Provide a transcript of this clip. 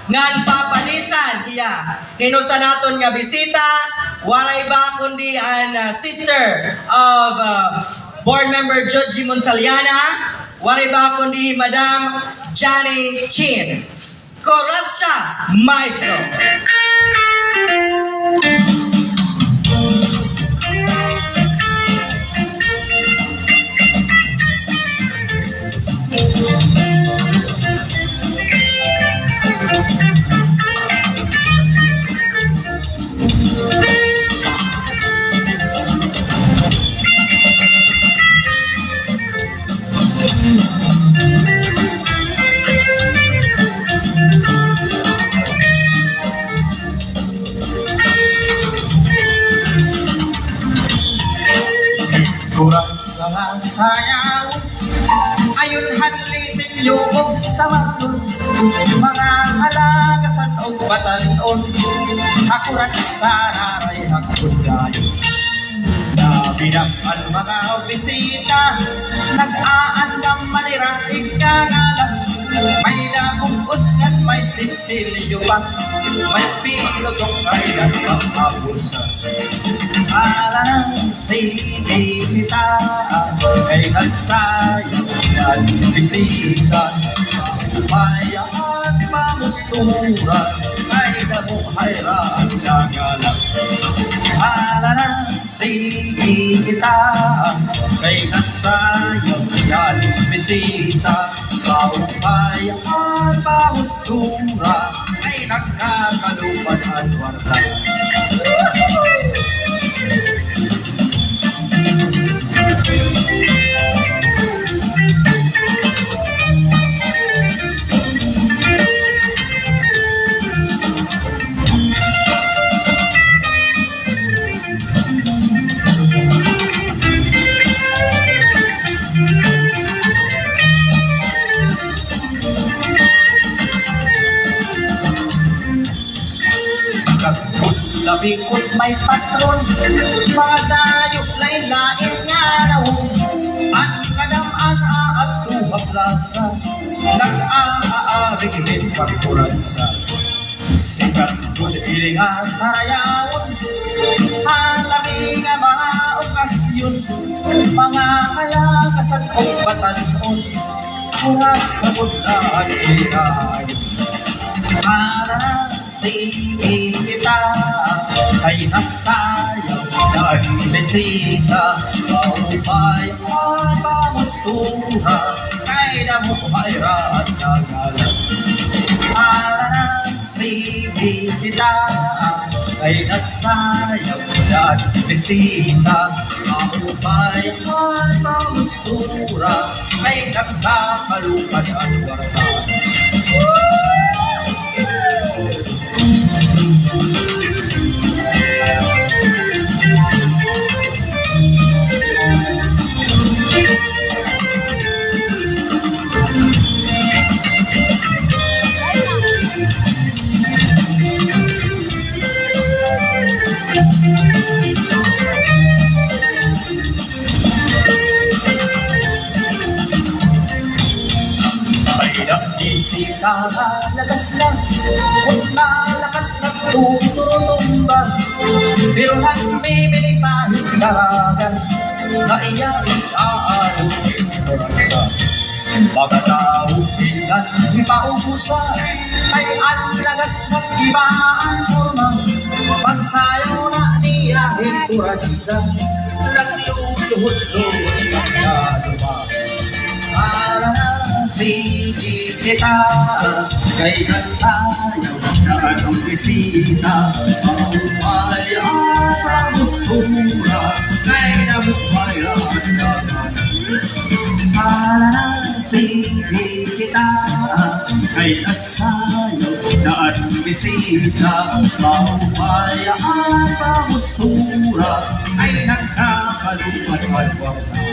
ngan papanisan iya hinusa naton nga bisita waray ba kundi an sister of board member Georgie Montaliana, waray ba kundi Madam Johnny Chin. Coracha Maestro. Kurang sa sayaw, ayun halitin lubog sa matun, mga halagasan o batanon, akurat sa naray hakudlayo. Nabinang ang mga opisina, nag-aandam maniraig ka na lang, may nakupos at may sinsilyo pa, may pilotong kailan makapusa. Para ng sige kita ay kasayang at bisita, upayaan pamustura ay damuhayraan kagalang. Para ng sige kita ay kasayang at bisita, upayaan pamustura ay nagkakalupad at warta. Labikot may patron, mga dayok lain-lain nga raw. Ang kadam-asa at tuhap-lasa, nag-aaaring din pagkuransa. Sikat kung ilinga sa rayawon, halami nga mga okasyon, mga kalakasan kong batanon, kurat sa budlaan ilayon. Para sige kita ay nasayaw dahil bisita, maupayaan pamustura kay damuhayra at nagalang. Para sige kita ay nasayaw dahil bisita, maupayaan pamustura kay nagkakalupad at warta. Bisita lagas lang, kung nalakas na tututumba, pero nang bibili pahit daragan, na iya iaalugin koransa. Mga tao ilan ipaubusan, ay ang lagas ng ibaan forma, pagsayaw na niya ikuransa, nagluluhod-luhod na naluma. Para sige kita kay nasayaw na anong bisita, maupayaan pamustura kay damuhayran naman. Para sige kita kay nasayaw na anong bisita, maupayaan pamustura ay nagkakalupad at warta.